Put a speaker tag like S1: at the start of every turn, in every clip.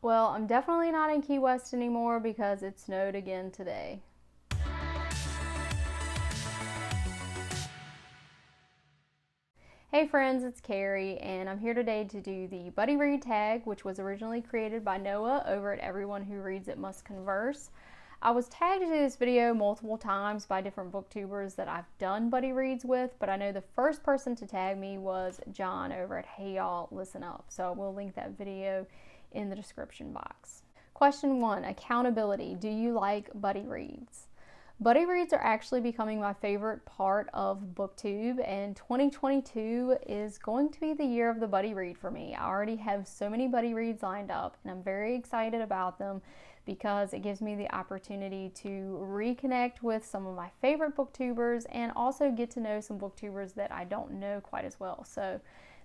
S1: Well, I'm definitely not in Key West anymore because it snowed again today. Hey friends, it's Carrie, and I'm here today to do the Buddy Read tag, which was originally created by Noah over at Everyone Who Reads It Must Converse. I was tagged to do this video multiple times by different booktubers that I've done buddy reads with, but I know the first person to tag me was John over at Hey Y'all Listen Up, so we'll link that video in the description box. Question 1, accountability. Do you like buddy reads? Buddy reads are actually becoming my favorite part of Booktube, and 2022 is going to be the year of the buddy read for me. I already have so many buddy reads lined up, and I'm very excited about them because it gives me the opportunity to reconnect with some of my favorite booktubers and also get to know some booktubers that I don't know quite as well. So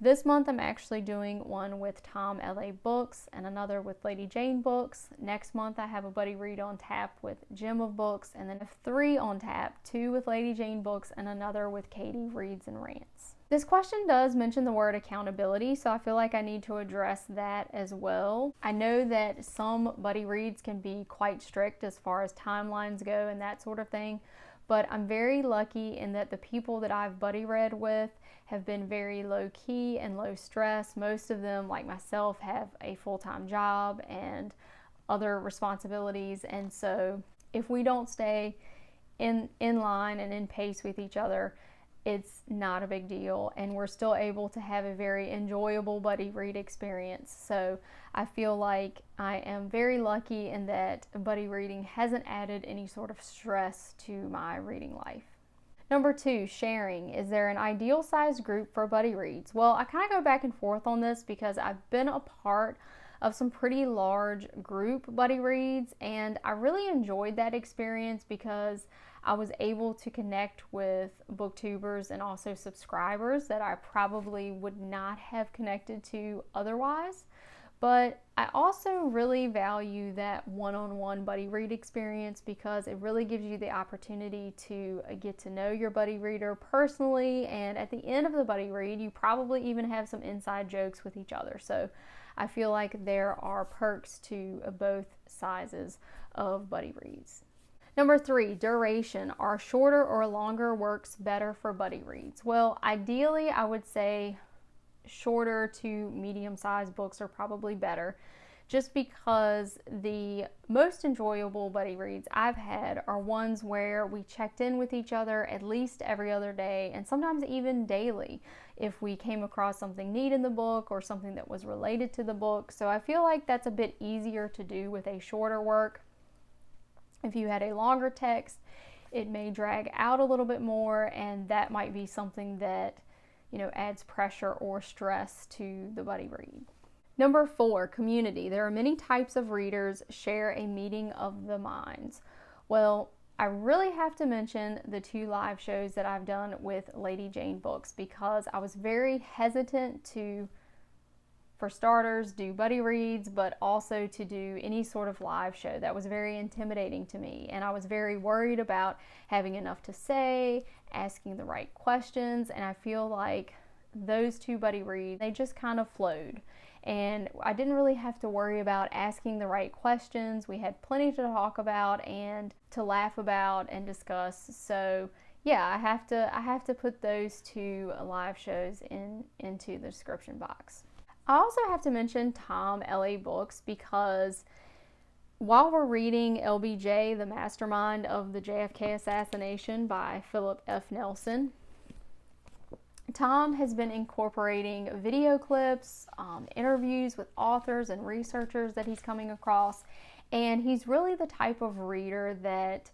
S1: this month I'm actually doing one with Tom LA Books and another with Lady Jane Books. Next month I have a buddy read on tap with Jim of Books, and then I have 3 on tap, 2 with Lady Jane Books and another with Katie Reads and Rants. This question does mention the word accountability, so I feel like I need to address that as well. I know that some buddy reads can be quite strict as far as timelines go and that sort of thing, but I'm very lucky in that the people that I've buddy read with have been very low key and low stress. Most of them, like myself, have a full-time job and other responsibilities, and so if we don't stay in line and in pace with each other, it's not a big deal, and we're still able to have a very enjoyable buddy read experience. So I feel like I am very lucky in that buddy reading hasn't added any sort of stress to my reading life. Number 2, sharing. Is there an ideal sized group for buddy reads? Well, I kind of go back and forth on this because I've been a part of some pretty large group buddy reads, and I really enjoyed that experience because I was able to connect with booktubers and also subscribers that I probably would not have connected to otherwise. But I also really value that one-on-one buddy read experience because it really gives you the opportunity to get to know your buddy reader personally, and at the end of the buddy read you probably even have some inside jokes with each other. So I feel like there are perks to both sizes of buddy reads. Number 3, duration. Are shorter or longer works better for buddy reads? Well, ideally I would say shorter to medium-sized books are probably better, just because the most enjoyable buddy reads I've had are ones where we checked in with each other at least every other day, and sometimes even daily if we came across something neat in the book or something that was related to the book. So I feel like that's a bit easier to do with a shorter work. If you had a longer text, it may drag out a little bit more, and that might be something that, adds pressure or stress to the buddy read. Number 4, community. There are many types of readers. Share a meeting of the minds. Well, I really have to mention the 2 live shows that I've done with Lady Jane Books because I was very hesitant to, for starters, do buddy reads, but also to do any sort of live show. That was very intimidating to me, and I was very worried about having enough to say, asking the right questions, and I feel like those 2 buddy reads, they just kind of flowed, and I didn't really have to worry about asking the right questions. We had plenty to talk about and to laugh about and discuss. So yeah, I have to put those 2 live shows into the description box. I also have to mention Tom LA Books because while we're reading LBJ, the mastermind of the JFK assassination by Philip F. Nelson, Tom has been incorporating video clips, interviews with authors and researchers that he's coming across, and he's really the type of reader that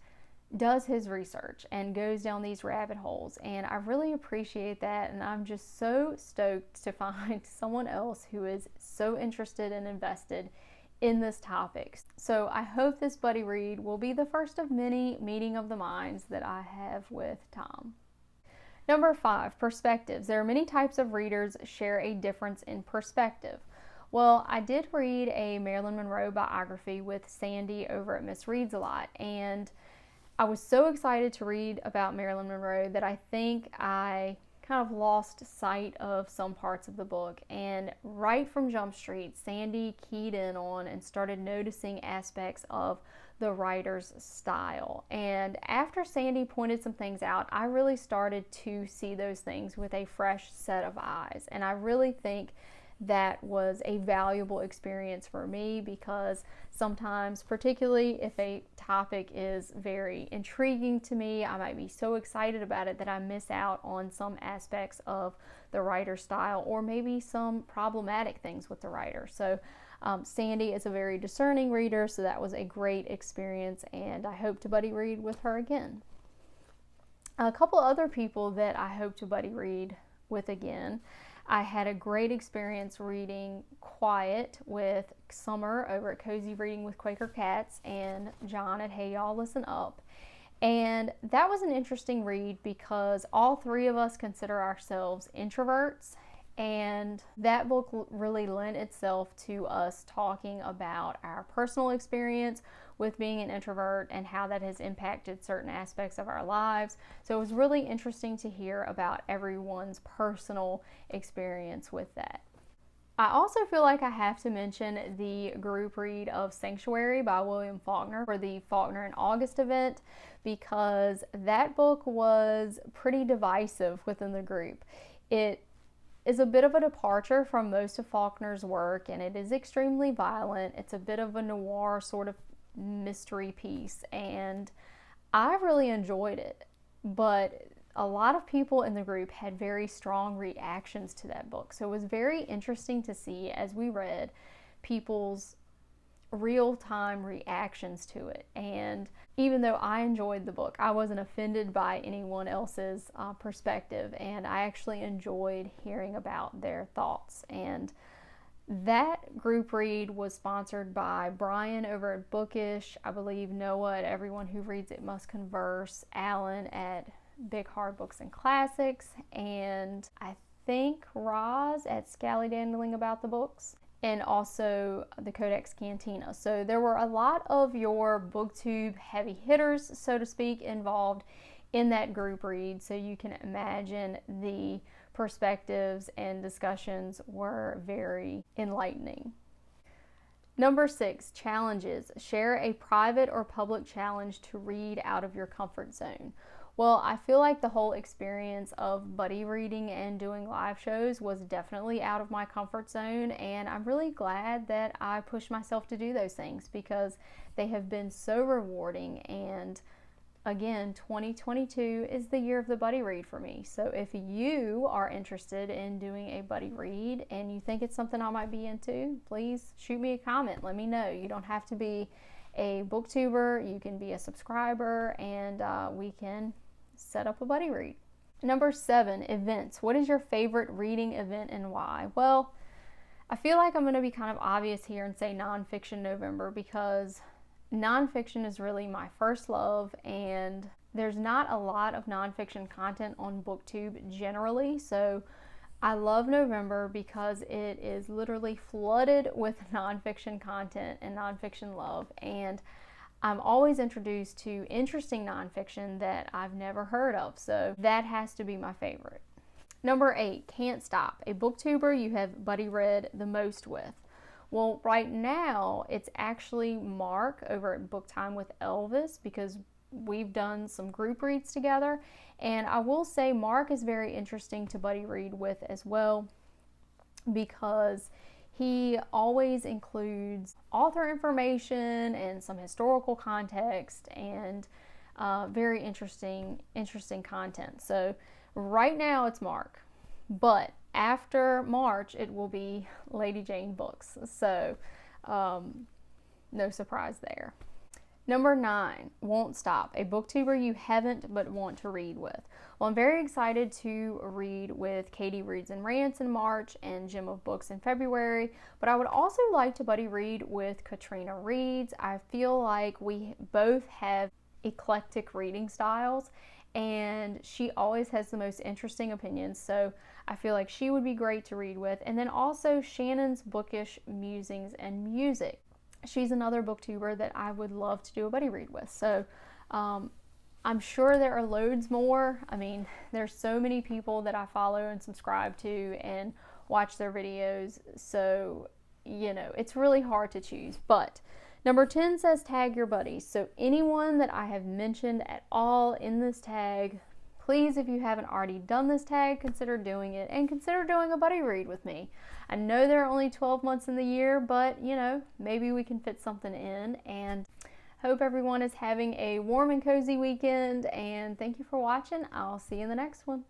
S1: does his research and goes down these rabbit holes, and I really appreciate that, and I'm just so stoked to find someone else who is so interested and invested in this topic. So I hope this buddy read will be the first of many meeting of the minds that I have with Tom. Number 5, perspectives. There are many types of readers. Share a difference in perspective. Well, I did read a Marilyn Monroe biography with Sandy over at Miss Reads a Lot, and I was so excited to read about Marilyn Monroe that I think I kind of lost sight of some parts of the book. And right from Jump Street, Sandy keyed in on and started noticing aspects of the writer's style. And after Sandy pointed some things out, I really started to see those things with a fresh set of eyes. And I really think that was a valuable experience for me, because sometimes, particularly if a topic is very intriguing to me, I might be so excited about it that I miss out on some aspects of the writer's style, or maybe some problematic things with the writer. So Sandy is a very discerning reader, so that was a great experience, and I hope to buddy read with her again. A couple other people that I hope to buddy read with again. I had a great experience reading Quiet with Summer over at Cozy Reading with Quaker Cats and John at Hey Y'all Listen Up. And that was an interesting read because all three of us consider ourselves introverts, and that book really lent itself to us talking about our personal experience with being an introvert and how that has impacted certain aspects of our lives. So it was really interesting to hear about everyone's personal experience with that. I also feel like I have to mention the group read of Sanctuary by William Faulkner for the Faulkner in August event, because that book was pretty divisive within the group. It is a bit of a departure from most of Faulkner's work, and it is extremely violent. It's a bit of a noir sort of mystery piece, and I really enjoyed it, but a lot of people in the group had very strong reactions to that book. So it was very interesting to see, as we read, people's real-time reactions to it. And even though I enjoyed the book, I wasn't offended by anyone else's perspective, and I actually enjoyed hearing about their thoughts. And that group read was sponsored by Brian over at Bookish, I believe Noah at Everyone Who Reads It Must Converse, Alan at Big Hard Books and Classics, and I think Roz at Scallydandling About the Books, and also the Codex Cantina. So there were a lot of your booktube heavy hitters, so to speak, involved in that group read, so you can imagine the perspectives and discussions were very enlightening. Number 6, challenges. Share a private or public challenge to read out of your comfort zone. Well, I feel like the whole experience of buddy reading and doing live shows was definitely out of my comfort zone, and I'm really glad that I pushed myself to do those things because they have been so rewarding. And again, 2022 is the year of the buddy read for me. So if you are interested in doing a buddy read and you think it's something I might be into, please shoot me a comment. Let me know. You don't have to be a booktuber. You can be a subscriber, and we can set up a buddy read. Number 7, events. What is your favorite reading event and why? Well, I feel like I'm going to be kind of obvious here and say Nonfiction November, because nonfiction is really my first love, and there's not a lot of nonfiction content on Booktube generally, so I love November because it is literally flooded with nonfiction content and nonfiction love, and I'm always introduced to interesting nonfiction that I've never heard of, so that has to be my favorite. Number 8, Can't Stop, a booktuber you have buddy read the most with. Well, right now, it's actually Mark over at Book Time with Elvis, because we've done some group reads together, and I will say Mark is very interesting to buddy read with as well, because he always includes author information and some historical context and very interesting content. So right now it's Mark, but after March it will be Lady Jane Books. So no surprise there. Number 9, Won't Stop, a booktuber you haven't but want to read with. Well, I'm very excited to read with Katie Reads and Rants in March and Gem of Books in February, but I would also like to buddy read with Katrina Reads. I feel like we both have eclectic reading styles, and she always has the most interesting opinions, so I feel like she would be great to read with. And then also Shannon's Bookish Musings and Music. She's another booktuber that I would love to do a buddy read with. So I'm sure there are loads more. I mean, there's so many people that I follow and subscribe to and watch their videos. So, it's really hard to choose. But number 10 says tag your buddies. So anyone that I have mentioned at all in this tag, please, if you haven't already done this tag, consider doing it and consider doing a buddy read with me. I know there are only 12 months in the year, but maybe we can fit something in. And hope everyone is having a warm and cozy weekend, and thank you for watching. I'll see you in the next one.